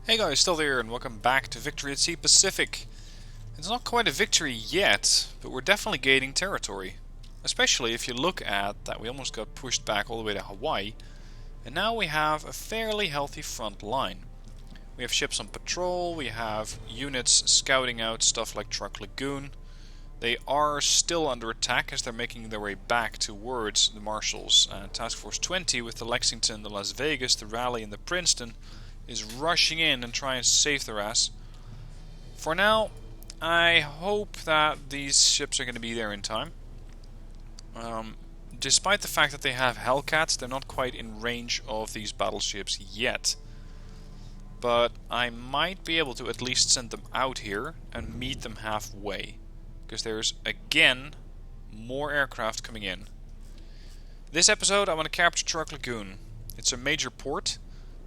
Hey guys, still there, and welcome back to Victory at Sea Pacific. It's not quite a victory yet, but we're definitely gaining territory. Especially if you look at that we almost got pushed back all the way to Hawaii, and now we have a fairly healthy front line. We have ships on patrol, we have units scouting out stuff like Truk Lagoon. They are still under attack as they're making their way back towards the Marshalls. Task Force 20 with the Lexington, the Las Vegas, the Raleigh and the Princeton is rushing in and trying to save their ass. For now, I hope that these ships are going to be there in time. Despite the fact that they have Hellcats, they're not quite in range of these battleships yet. But I might be able to at least send them out here and meet them halfway. Because there's, again, more aircraft coming in. This episode I want to capture Truk Lagoon. It's a major port,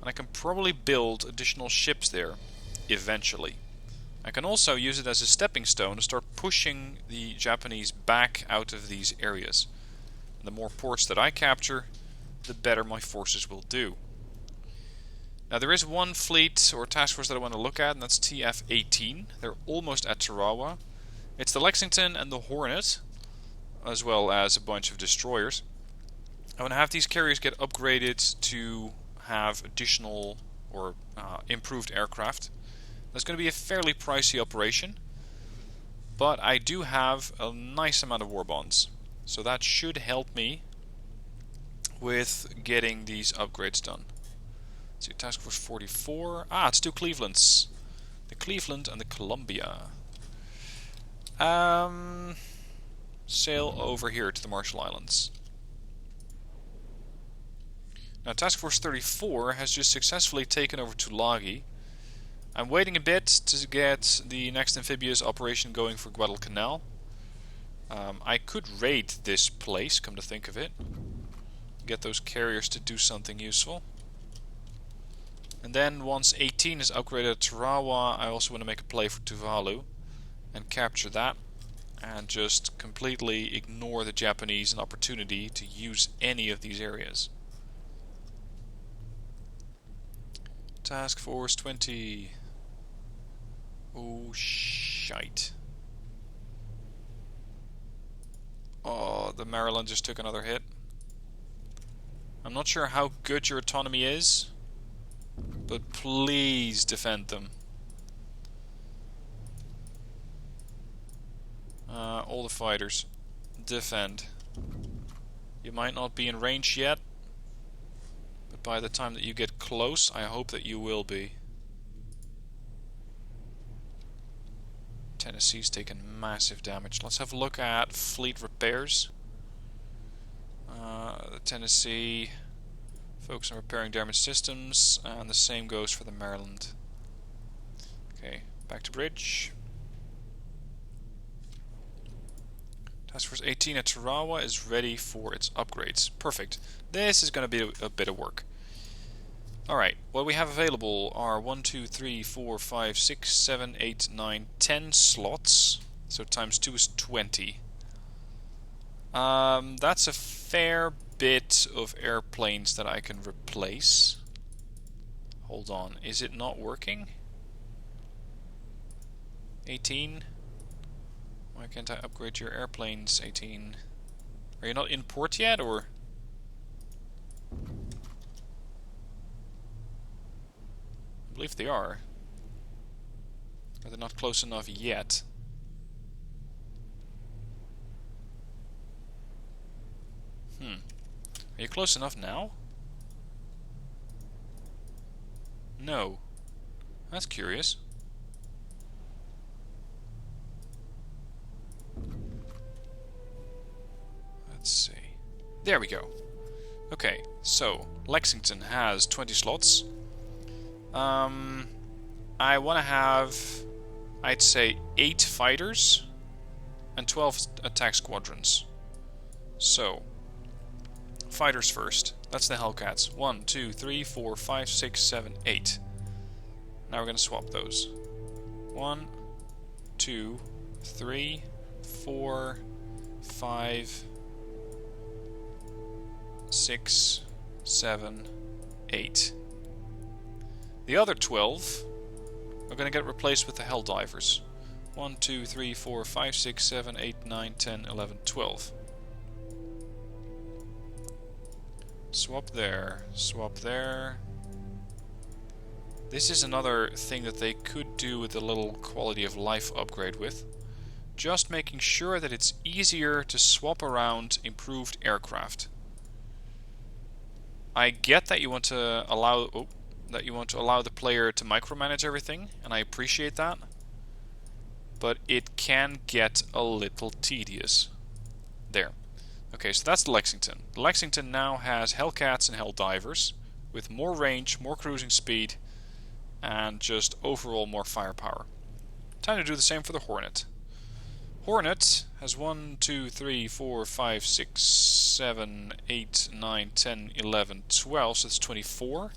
and I can probably build additional ships there, eventually. I can also use it as a stepping stone to start pushing the Japanese back out of these areas. And the more ports that I capture, the better my forces will do. Now there is one fleet or task force that I want to look at, and that's TF-18. They're almost at Tarawa. It's the Lexington and the Hornet, as well as a bunch of destroyers. I want to have these carriers get upgraded to have additional or improved aircraft. That's going to be a fairly pricey operation, but I do have a nice amount of war bonds, so that should help me with getting these upgrades done. Let's see, Task Force 44. It's two Clevelands. The Cleveland and the Columbia. Sail over here to the Marshall Islands. Now Task Force 34 has just successfully taken over Tulagi. I'm waiting a bit to get the next amphibious operation going for Guadalcanal. I could raid this place, come to think of it. Get those carriers to do something useful. And then once 18 is upgraded at Tarawa, I also want to make a play for Tuvalu and capture that, and just completely ignore the Japanese an opportunity to use any of these areas. Task Force 20. Oh, shite. Oh, the Maryland just took another hit. I'm not sure how good your autonomy is, but please defend them. All the fighters, defend. You might not be in range yet, but by the time that you get close, I hope that you will be. Tennessee's taken massive damage. Let's have a look at fleet repairs. The Tennessee focus on repairing damaged systems, and the same goes for the Maryland. Okay, back to bridge. Task Force 18 at Tarawa is ready for its upgrades. Perfect. This is going to be a bit of work. Alright, what we have available are 1, 2, 3, 4, 5, 6, 7, 8, 9, 10 slots. So times 2 is 20. That's a fair bit of airplanes that I can replace. Hold on, is it not working? 18? Why can't I upgrade your airplanes, 18? Are you not in port yet, or...? I believe they are. Or they're not close enough yet. Are you close enough now? No. That's curious. Let's see. There we go. Okay, so Lexington has 20 slots. I want to have, I'd say, 8 fighters and 12 attack squadrons. So, fighters first. That's the Hellcats. 1, 2, 3, 4, 5, 6, 7, 8. Now we're going to swap those. 1, 2, 3, 4, 5, 6, 7, 8. The other 12 are going to get replaced with the Helldivers. 1, 2, 3, 4, 5, 6, 7, 8, 9, 10, 11, 12. Swap there. Swap there. This is another thing that they could do with a little quality of life upgrade with. Just making sure that it's easier to swap around improved aircraft. I get that you want to allow the player to micromanage everything, and I appreciate that. But it can get a little tedious. There. Okay, so that's the Lexington. The Lexington now has Hellcats and Helldivers, with more range, more cruising speed, and just overall more firepower. Time to do the same for the Hornet. Hornet has 1, 2, 3, 4, 5, 6, 7, 8, 9, 10, 11, 12, so that's 24.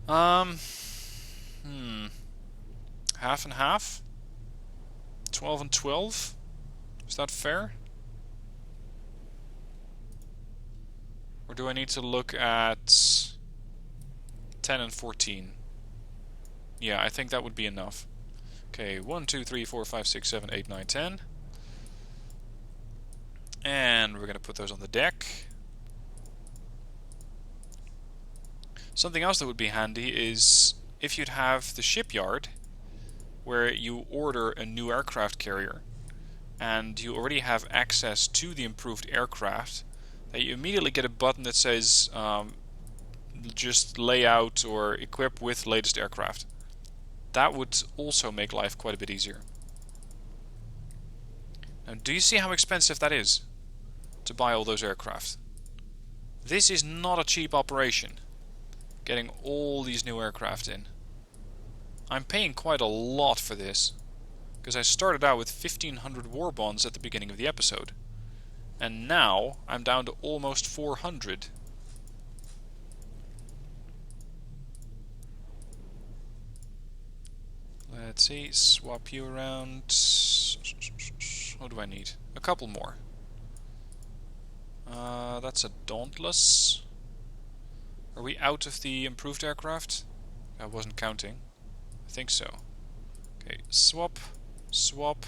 Half and half? 12 and 12? Is that fair? Or do I need to look at 10 and 14? Yeah, I think that would be enough. Okay, 1, 2, 3, 4, 5, 6, 7, 8, 9, 10. And we're going to put those on the deck. Something else that would be handy is if you'd have the shipyard where you order a new aircraft carrier and you already have access to the improved aircraft, that you immediately get a button that says just lay out or equip with latest aircraft. That would also make life quite a bit easier. Now, do you see how expensive that is to buy all those aircraft? This is not a cheap operation, getting all these new aircraft in. I'm paying quite a lot for this, because I started out with 1,500 war bonds at the beginning of the episode, and now I'm down to almost 400. Let's see, swap you around. What do I need? A couple more. That's a Dauntless. Are we out of the improved aircraft? I wasn't counting. I think so. Okay, swap, swap.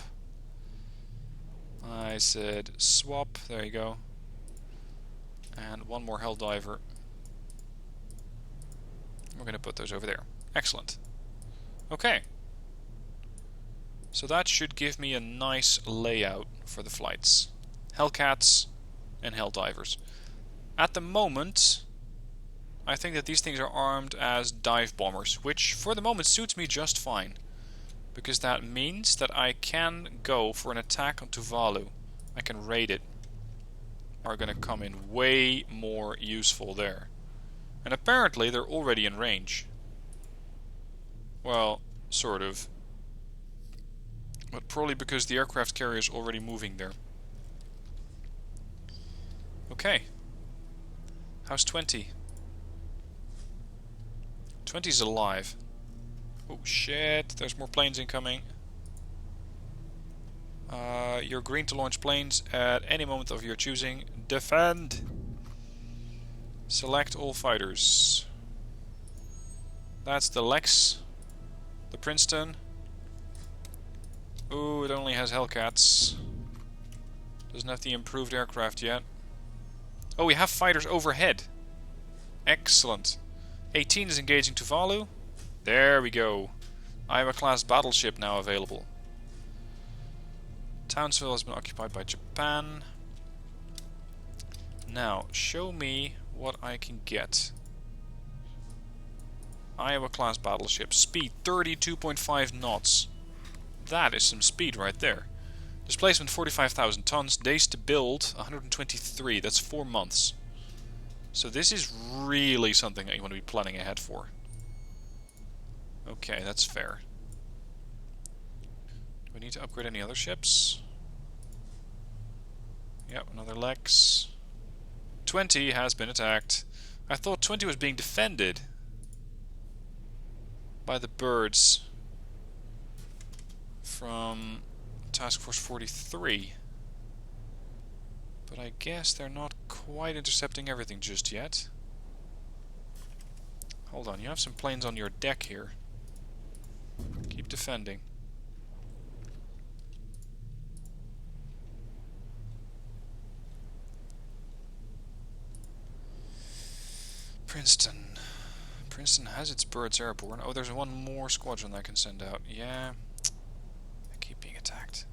I said swap, there you go. And one more Helldiver. We're going to put those over there. Excellent. Okay. So that should give me a nice layout for the flights. Hellcats and Helldivers. At the moment, I think that these things are armed as dive bombers, which for the moment suits me just fine. Because that means that I can go for an attack on Tuvalu. I can raid it. Are going to come in way more useful there. And apparently they're already in range. Well, sort of. But probably because the aircraft carrier is already moving there. Okay. How's 20? 20's alive. Oh shit, there's more planes incoming. You're green to launch planes at any moment of your choosing. Defend! Select all fighters. That's the Lex. The Princeton. Ooh, it only has Hellcats. Doesn't have the improved aircraft yet. Oh, we have fighters overhead. Excellent. 18 is engaging Tuvalu. There we go. Iowa-class battleship now available. Townsville has been occupied by Japan. Now, show me what I can get. Iowa-class battleship. Speed 32.5 knots. That is some speed right there. Displacement 45,000 tons. Days to build 123. That's 4 months. So this is really something that you want to be planning ahead for. Okay, that's fair. Do we need to upgrade any other ships? Yep, another Lex. 20 has been attacked. I thought 20 was being defended by the birds from Task Force 43. But I guess they're not quite intercepting everything just yet. Hold on, you have some planes on your deck here. Keep defending. Princeton. Princeton has its birds airborne. Oh, there's one more squadron I can send out. Yeah. I keep being attacked.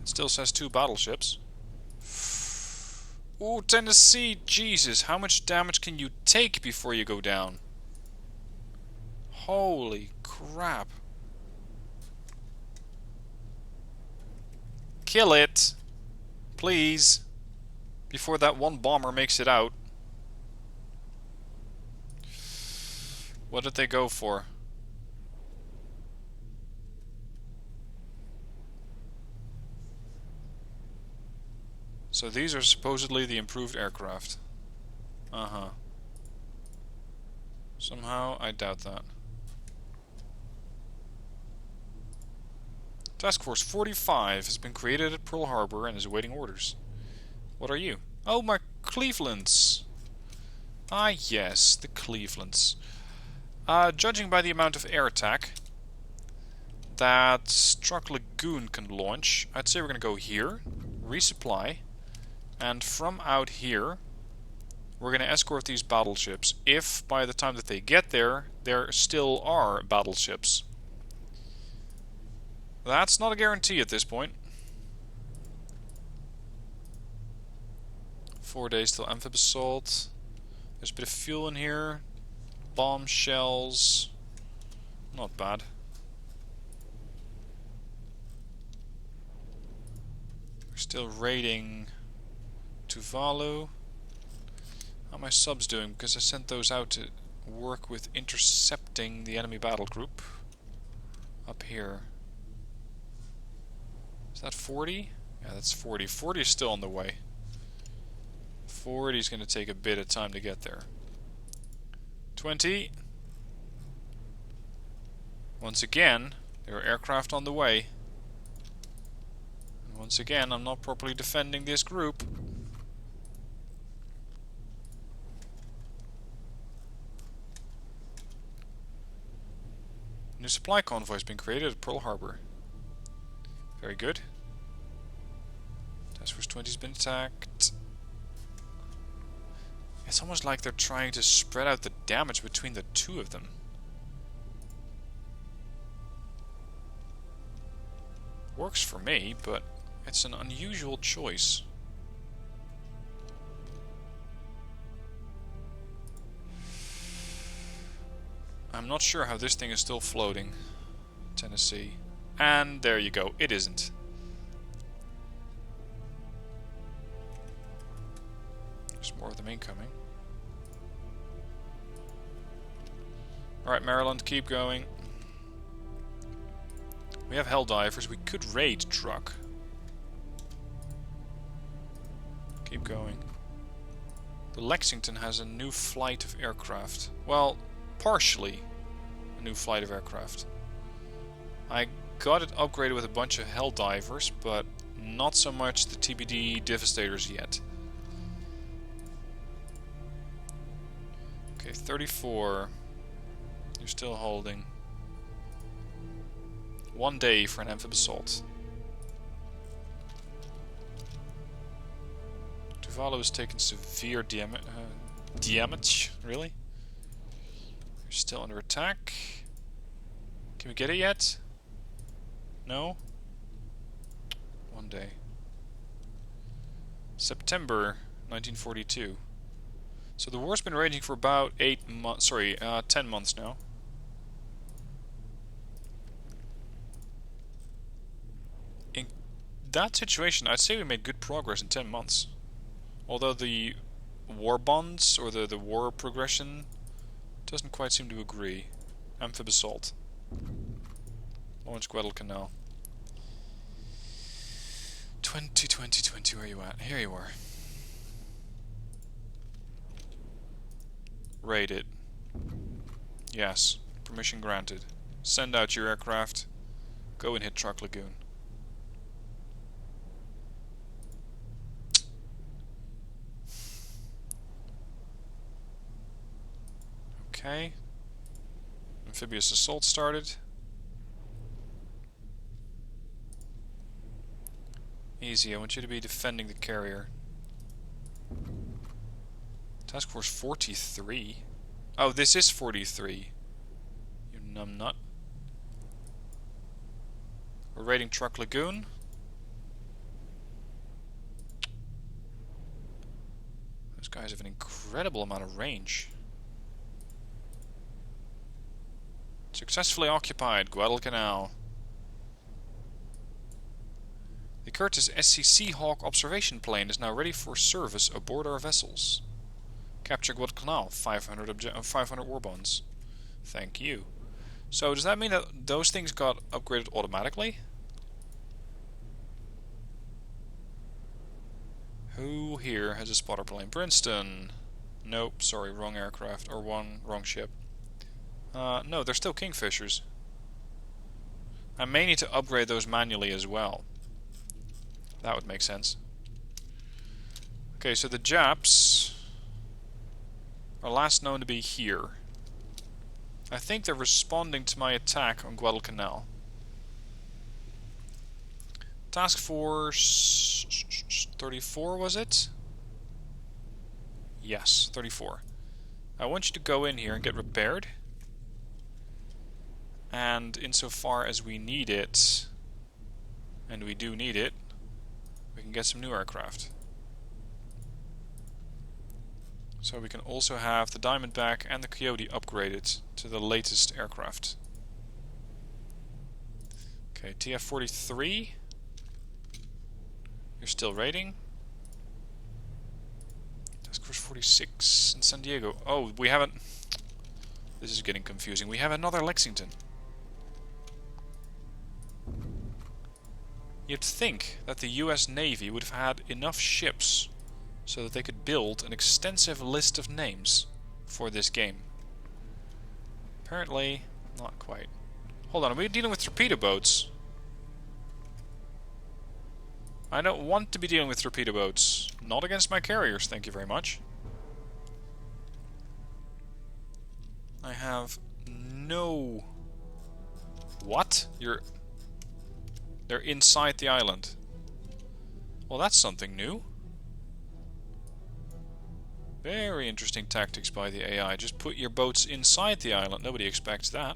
It still says 2 battleships. Ooh, Tennessee! Jesus, how much damage can you take before you go down? Holy crap. Kill it! Please! Before that one bomber makes it out. What did they go for? So these are supposedly the improved aircraft. Uh-huh. Somehow, I doubt that. Task Force 45 has been created at Pearl Harbor and is awaiting orders. What are you? Oh, my Clevelands! Ah, yes, the Clevelands. Judging by the amount of air attack that Truk Lagoon can launch, I'd say we're going to go here, resupply, and from out here, we're going to escort these battleships, if by the time that they get there still are battleships. That's not a guarantee at this point. 4 days till amphib assault. There's a bit of fuel in here. Bomb shells. Not bad. We're still raiding Tuvalu. How are my subs doing? Because I sent those out to work with intercepting the enemy battle group. Up here. Is that 40? Yeah, that's 40. 40 is still on the way. 40 is going to take a bit of time to get there. 20. Once again, there are aircraft on the way. And once again, I'm not properly defending this group. New supply convoy has been created at Pearl Harbor. Very good. Task Force 20 has been attacked. It's almost like they're trying to spread out the damage between the two of them. Works for me, but it's an unusual choice. I'm not sure how this thing is still floating. Tennessee. And there you go, it isn't. There's more of them incoming. Alright, Maryland, keep going. We have Helldivers, we could raid Truk. Keep going. The Lexington has a new flight of aircraft. Well, partially a new flight of aircraft. I got it upgraded with a bunch of Helldivers, but not so much the TBD Devastators yet. Okay, 34. You're still holding. 1 day for an amphib assault. Tuvalu has taken severe damage. Really? You're still under attack. Can we get it yet? No? 1 day. September 1942. So the war's been raging for about 10 months now. In that situation, I'd say we made good progress in 10 months. Although the war bonds, or the war progression, doesn't quite seem to agree. Amphib assault. Launch Guadalcanal. 20, where are you at? Here you are. Raid it. Yes. Permission granted. Send out your aircraft. Go and hit Truk Lagoon. Okay. Amphibious assault started. Easy, I want you to be defending the carrier. Task Force 43? Oh, this is 43. You numbnut. We're raiding Truk Lagoon. Those guys have an incredible amount of range. Successfully occupied Guadalcanal. The Curtis SCC Hawk observation plane is now ready for service aboard our vessels. Capture Guadalcanal, 500 war bonds. Thank you. So does that mean that those things got upgraded automatically? Who here has a spotter plane? Princeton. Nope, sorry, wrong aircraft. Or wrong ship. No, they're still Kingfishers. I may need to upgrade those manually as well. That would make sense. Okay, so the Japs are last known to be here. I think they're responding to my attack on Guadalcanal. Task Force 34, was it? Yes, 34. I want you to go in here and get repaired. And insofar as we need it, and we do need it, we can get some new aircraft. So we can also have the Diamondback and the Coyote upgraded to the latest aircraft. Okay, TF-43. You're still raiding. Task Force 46 in San Diego. Oh, we haven't... This is getting confusing. We have another Lexington. You'd think that the US Navy would have had enough ships so that they could build an extensive list of names for this game. Apparently, not quite. Hold on, are we dealing with torpedo boats? I don't want to be dealing with torpedo boats. Not against my carriers, thank you very much. I have no... What? They're inside the island. Well, that's something new. Very interesting tactics by the AI. Just put your boats inside the island. Nobody expects that.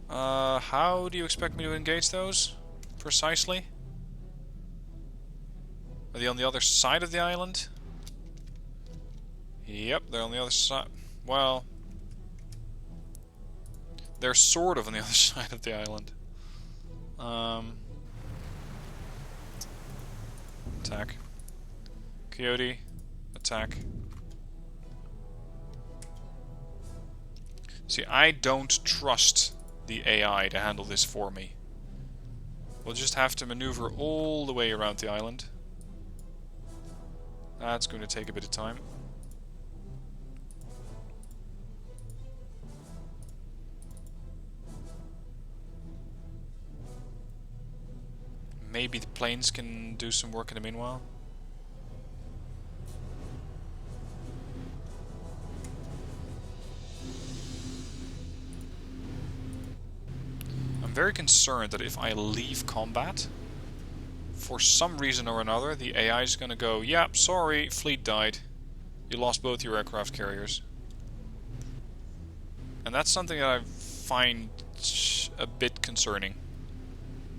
How do you expect me to engage those? Precisely? Are they on the other side of the island? Yep, they're on the other side. Well... They're sort of on the other side of the island. Attack. Coyote. Attack. See, I don't trust the AI to handle this for me. We'll just have to maneuver all the way around the island. That's going to take a bit of time. Maybe the planes can do some work in the meanwhile. I'm very concerned that if I leave combat, for some reason or another, the AI is going to go, "Yep, sorry, fleet died. You lost both your aircraft carriers." And that's something that I find a bit concerning.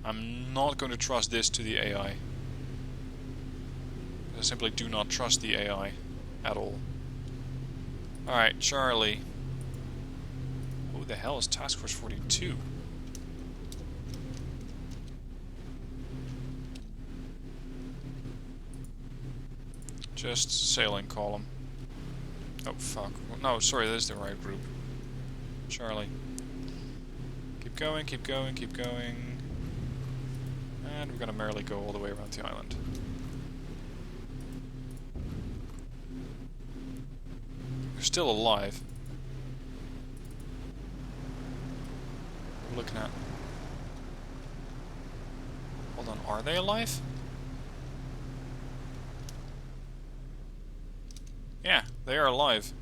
I'm not going to trust this to the AI. I simply do not trust the AI at all. Alright, Charlie. Who the hell is Task Force 42? Just sailing column. Oh fuck. No, sorry, that is the right group. Charlie. Keep going, keep going, keep going. And we're gonna merrily go all the way around the island. They're still alive. We're looking at... Hold on, are they alive? Yeah, they are alive.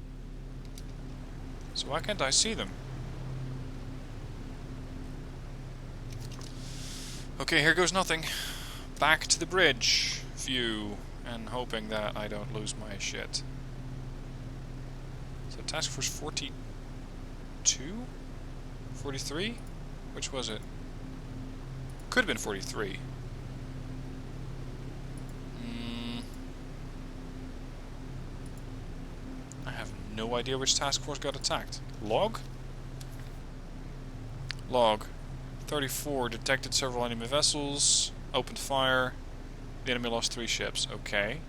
So why can't I see them? Okay, here goes nothing. Back to the bridge view, and hoping that I don't lose my shit. So task force 42? 43? Which was it? Could have been 43. I have no idea which task force got attacked. Log? Log. 34 detected several enemy vessels. Opened fire. The enemy lost 3 ships. Okay.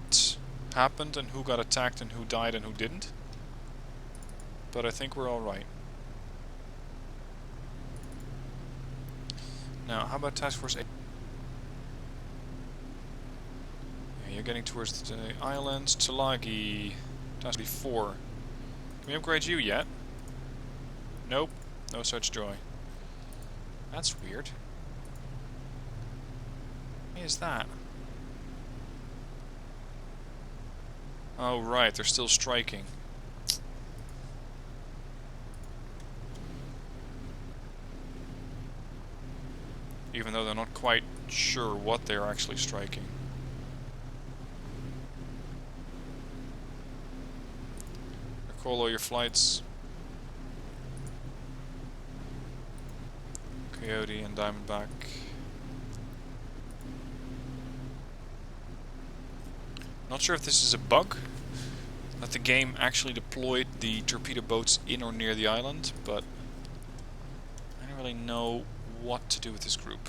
What happened and who got attacked and who died and who didn't? But I think we're alright. Now, how about Task Force 8? Yeah, you're getting towards the island. Tulagi. Task Force 4. Can we upgrade you yet? Nope. No such joy. That's weird. What is that? Oh, right. They're still striking. Even though they're not quite sure what they're actually striking. Recall all your flights. Coyote and Diamondback. Not sure if this is a bug, that the game actually deployed the torpedo boats in or near the island, but I don't really know what to do with this group.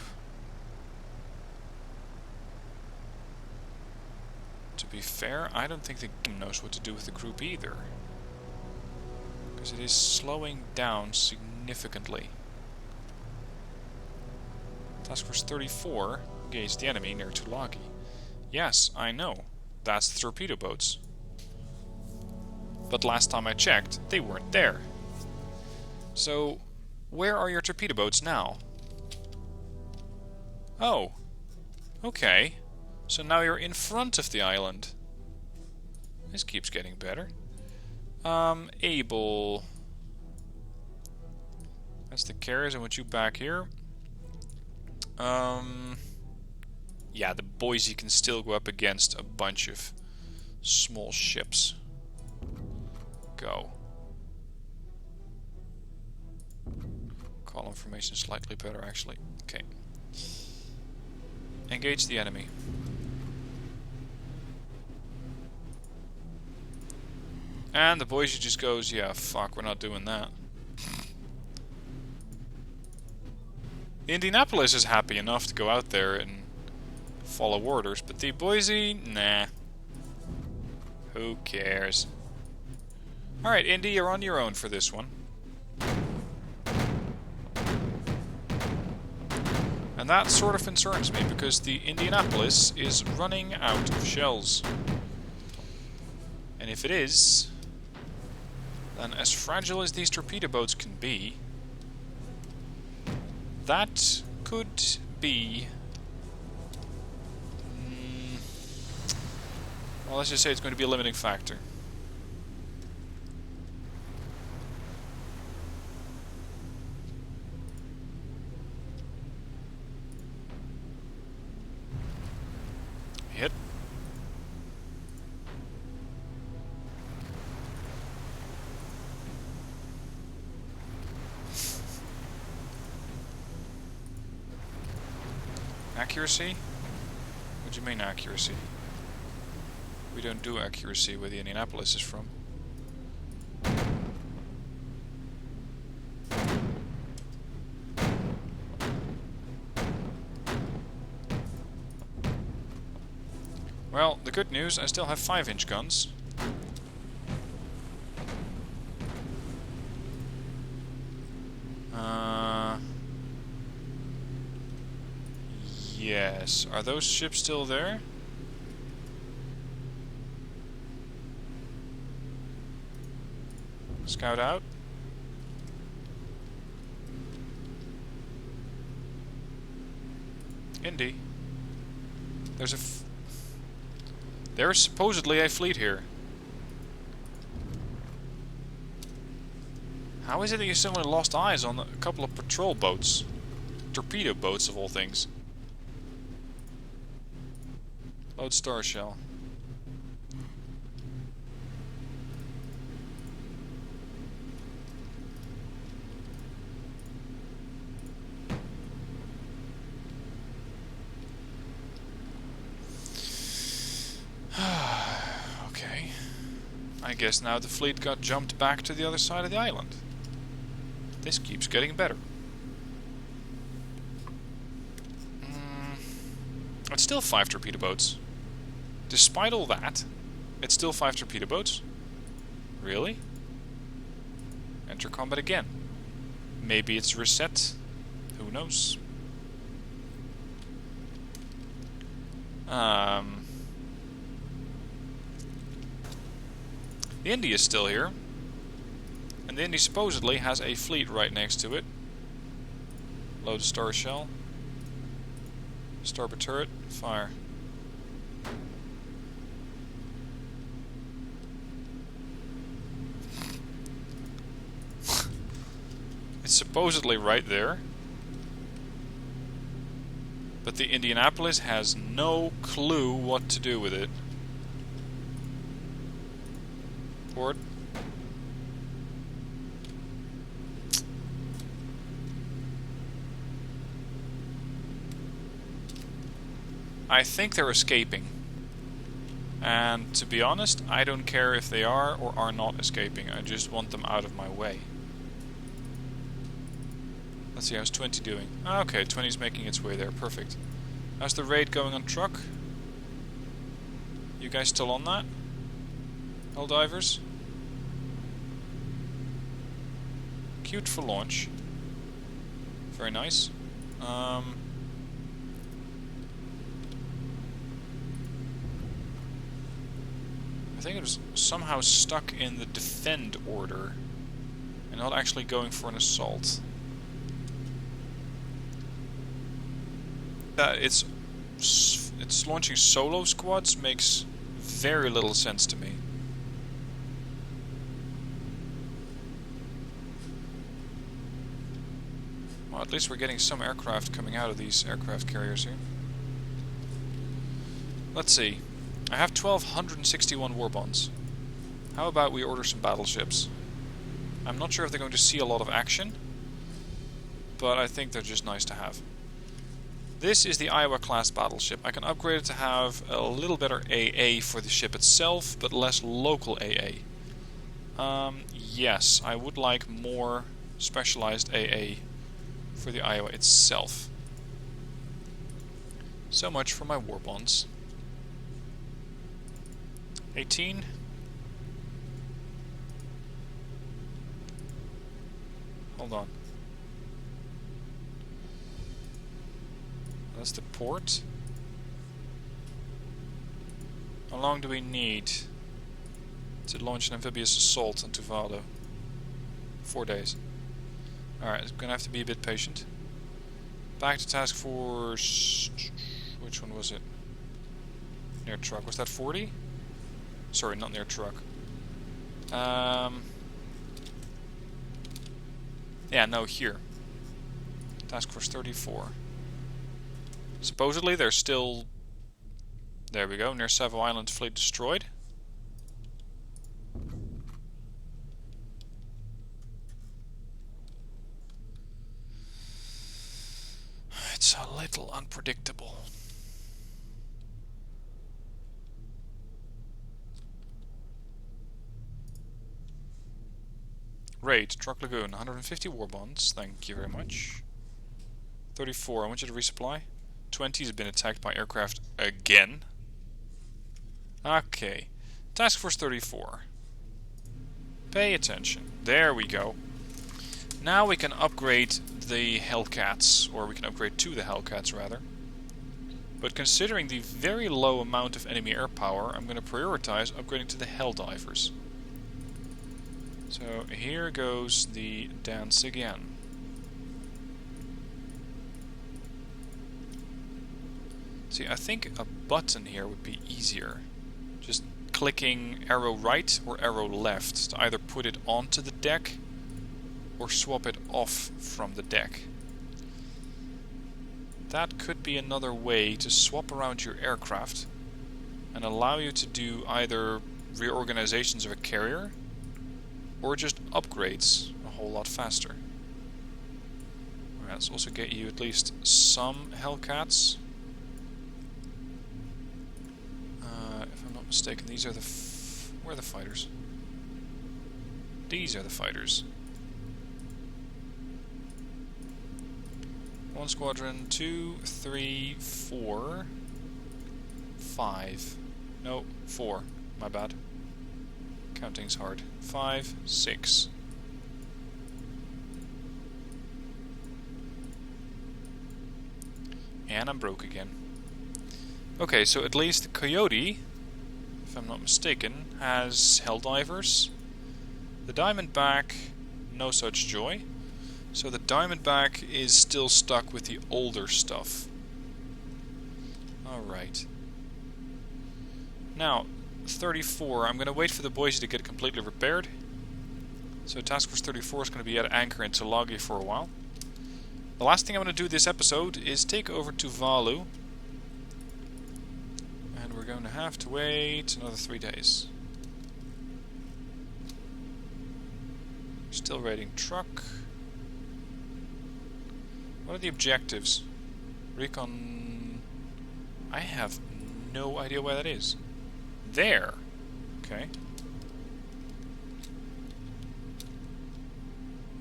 To be fair, I don't think the game knows what to do with the group either, because it is slowing down significantly. Task Force 34 engaged the enemy near Tulagi. Yes, I know. That's the torpedo boats. But last time I checked, they weren't there. So, where are your torpedo boats now? Oh. Okay. So now you're in front of the island. This keeps getting better. Able. That's the carriers. I want you back here. Yeah, the Boise can still go up against a bunch of small ships. Go. Column formation slightly better, actually. Okay. Engage the enemy. And the Boise just goes, yeah, fuck, we're not doing that. Indianapolis is happy enough to go out there and follow orders, but the Boise, nah. Who cares? Alright, Indy, you're on your own for this one. And that sort of concerns me, because the Indianapolis is running out of shells. And if it is, then as fragile as these torpedo boats can be, that could be... well, let's just say it's going to be a limiting factor. Hit. Accuracy? What do you mean accuracy? We don't do accuracy where the Indianapolis is from. Well, the good news, I still have 5-inch guns. Yes. Are those ships still there? Scout out. Indy. There's supposedly a fleet here. How is it that you suddenly lost eyes on a couple of patrol boats? Torpedo boats, of all things. Load star shell. Okay. I guess now the fleet got jumped back to the other side of the island. This keeps getting better. It's still 5 torpedo boats. Despite all that, it's still 5 torpedo boats. Really? Enter combat again. Maybe it's reset. Who knows? The Indy is still here. And the Indy supposedly has a fleet right next to it. Load a star shell. Starboard turret, fire. It's supposedly right there. But the Indianapolis has no clue what to do with it. Port. I think they're escaping. And to be honest, I don't care if they are or are not escaping. I just want them out of my way. Let's see, how's 20 doing? Okay, 20 is making its way there. Perfect. How's the raid going on Truk? You guys still on that? Helldivers? Queued for launch. Very nice. I think it was somehow stuck in the defend order and not actually going for an assault. It's launching solo squads makes very little sense to me. Well, at least we're getting some aircraft coming out of these aircraft carriers here. Let's see. I have 1,261 war bonds. How about we order some battleships? I'm not sure if they're going to see a lot of action, but I think they're just nice to have. This is the Iowa-class battleship. I can upgrade it to have a little better AA for the ship itself, but less local AA. Yes, I would like more specialized AA for the Iowa itself. So much for my war bonds. 18. Hold on. That's the port. How long do we need to launch an amphibious assault on Tuvalu? 4 days. Alright, I'm gonna have to be a bit patient. Back to task force. Which one was it? Near Truk. Was that 40? Sorry, not near Truk. Yeah, no, here. Task Force 34. Supposedly they're still... There we go, near Savo Island, fleet destroyed. It's a little unpredictable. Raid, Truk Lagoon, 150 war bonds, thank you very much. 34, I want you to resupply. 20 has been attacked by aircraft again. Okay, Task Force 34. Pay attention. There we go. Now we can upgrade the Hellcats, or we can upgrade to the Hellcats rather. But considering the very low amount of enemy air power, I'm going to prioritize upgrading to the Helldivers. So here goes the dance again. See, I think a button here would be easier. Just clicking arrow right or arrow left to either put it onto the deck or swap it off from the deck. That could be another way to swap around your aircraft and allow you to do either reorganizations of a carrier or just upgrades a whole lot faster. Alright, let's also get you at least some Hellcats. If I'm not mistaken, these are the... where are the fighters? These are the fighters. 1 squadron, 2, 3, 4, 5. No, 4. My bad. Counting's hard. 5, 6. And I'm broke again. Okay, so at least the Coyote, if I'm not mistaken, has Helldivers. The Diamondback, no such joy. So the Diamondback is still stuck with the older stuff. Alright. Now, 34, I'm going to wait for the Boise to get completely repaired. So Task Force 34 is going to be at anchor in Tulagi for a while. The last thing I'm going to do this episode is take over Tuvalu. And we're going to have to wait another 3 days. Still raiding Truk. What are the objectives? Recon... I have no idea where that is. There! Okay.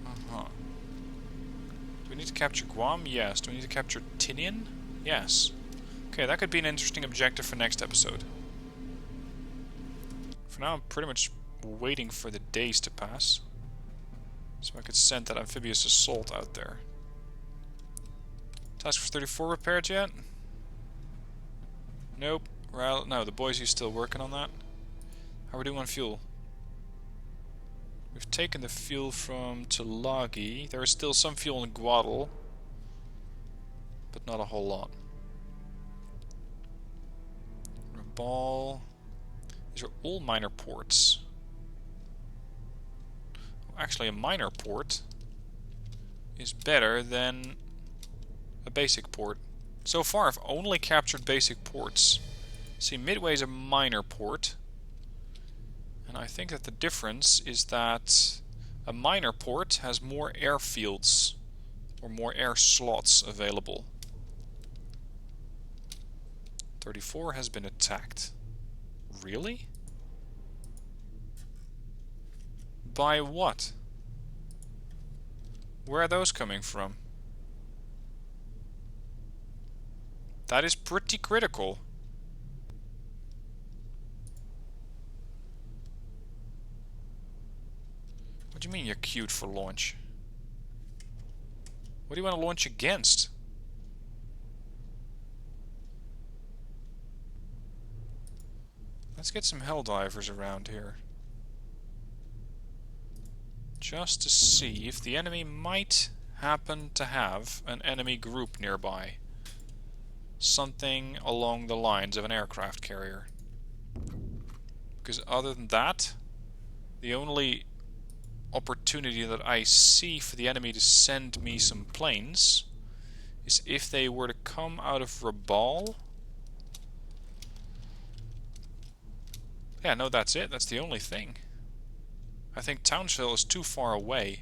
Uh-huh. Do we need to capture Guam? Yes. Do we need to capture Tinian? Yes. Okay, that could be an interesting objective for next episode. For now, I'm pretty much waiting for the days to pass, so I could send that amphibious assault out there. Task Force 34 repaired yet? Nope. Well, no, the Boise's still working on that. How are we doing on fuel? We've taken the fuel from Tulagi. There is still some fuel in Guadal, but not a whole lot. Rabal. These are all minor ports. Actually, a minor port is better than a basic port. So far, I've only captured basic ports. See, Midway is a minor port, and I think that the difference is that a minor port has more airfields or more air slots available. 34 has been attacked. Really? By what? Where are those coming from? That is pretty critical. What do you mean you're queued for launch? What do you want to launch against? Let's get some Helldivers around here. Just to see if the enemy might happen to have an enemy group nearby. Something along the lines of an aircraft carrier. Because other than that, the only opportunity that I see for the enemy to send me some planes is if they were to come out of Rabal. Yeah, no, that's it. That's the only thing. I think Townsville is too far away.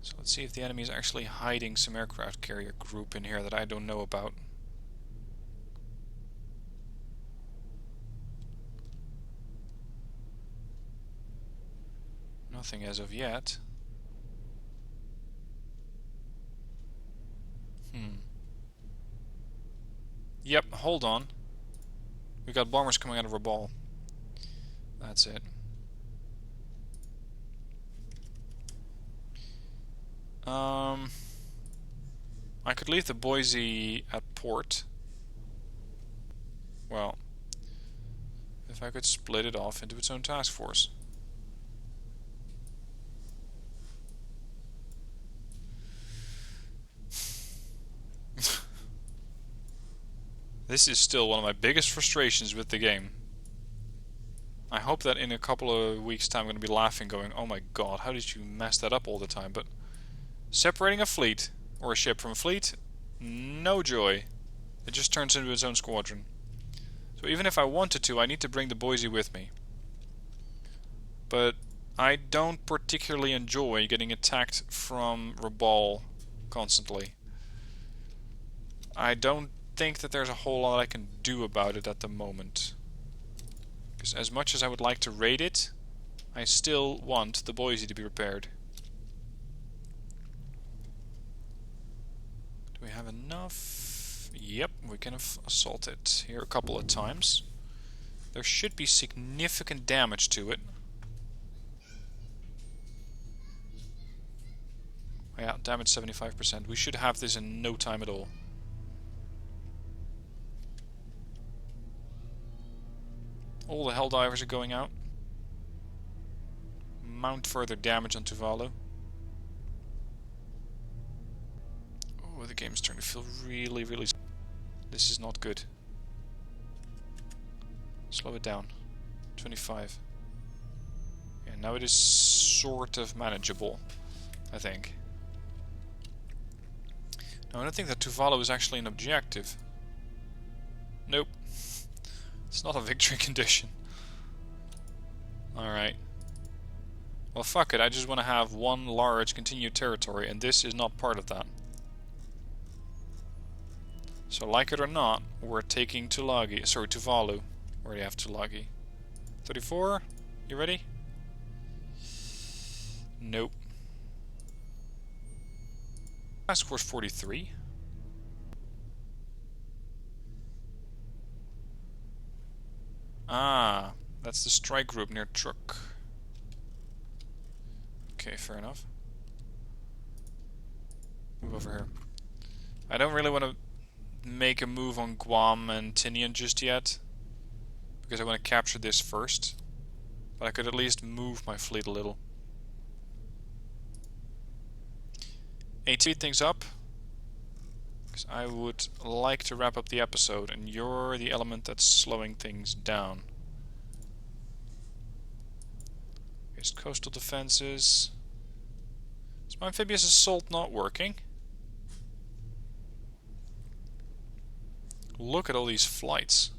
So let's see if the enemy is actually hiding some aircraft carrier group in here that I don't know about. Nothing as of yet. Yep, hold on. We got bombers coming out of Rabal. That's it. I could leave the Boise at port. Well, if I could split it off into its own task force. This is still one of my biggest frustrations with the game. I hope that in a couple of weeks' time I'm going to be laughing going, oh my god, how did you mess that up all the time? But separating a fleet, or a ship from a fleet, no joy. It just turns into its own squadron. So even if I wanted to, I need to bring the Boise with me. But I don't particularly enjoy getting attacked from Rabal constantly. I don't think that there's a whole lot I can do about it at the moment. Because as much as I would like to raid it, I still want the Boise to be repaired. Do we have enough? Yep, we can assault it here a couple of times. There should be significant damage to it. Yeah, damage 75%. We should have this in no time at all. All the Helldivers are going out. Mount further damage on Tuvalu. Oh, the game's starting to feel really, really... This is not good. Slow it down. 25. Yeah, now it is sort of manageable, I think. Now, I don't think that Tuvalu is actually an objective. Nope. It's not a victory condition. Alright. Well, fuck it. I just want to have one large continued territory, and this is not part of that. So, like it or not, we're taking Tulagi. Sorry, Tuvalu. We already have Tulagi. 34? You ready? Nope. Task Force 43. Ah, that's the strike group near Truk. Okay, fair enough. Move over here. I don't really want to make a move on Guam and Tinian just yet, because I want to capture this first. But I could at least move my fleet a little. Speed things up, because I would like to wrap up the episode, and you're the element that's slowing things down. Here's coastal defenses. Is my amphibious assault not working? Look at all these flights.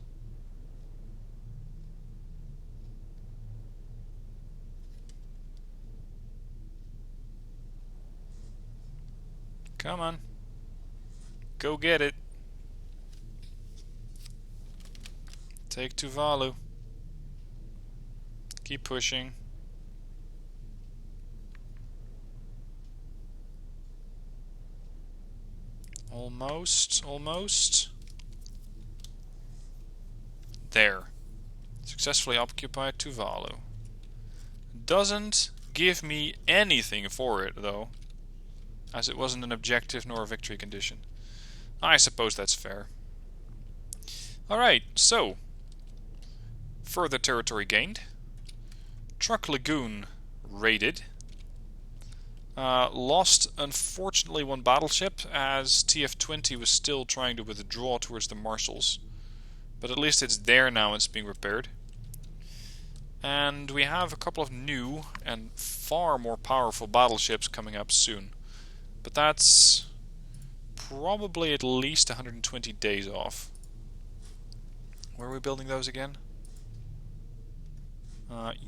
Come on. Go get it. Take Tuvalu. Keep pushing. Almost, almost. There. Successfully occupied Tuvalu. Doesn't give me anything for it, though, as it wasn't an objective nor a victory condition. I suppose that's fair. Alright, so further territory gained. Truk Lagoon raided. Lost, unfortunately, one battleship, as TF-20 was still trying to withdraw towards the Marshalls. But at least it's there now and it's being repaired. And we have a couple of new and far more powerful battleships coming up soon. But that's probably at least 120 days off. Where are we building those again?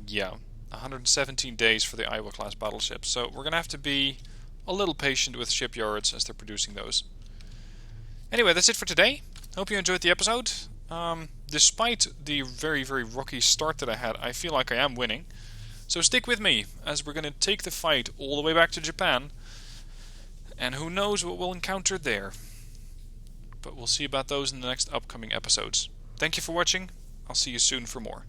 Yeah, 117 days for the Iowa class battleships. So we're going to have to be a little patient with shipyards as they're producing those. Anyway, that's it for today. Hope you enjoyed the episode. Despite the very, very rocky start that I had, I feel like I am winning. So stick with me, as we're going to take the fight all the way back to Japan. And who knows what we'll encounter there. But we'll see about those in the next upcoming episodes. Thank you for watching. I'll see you soon for more.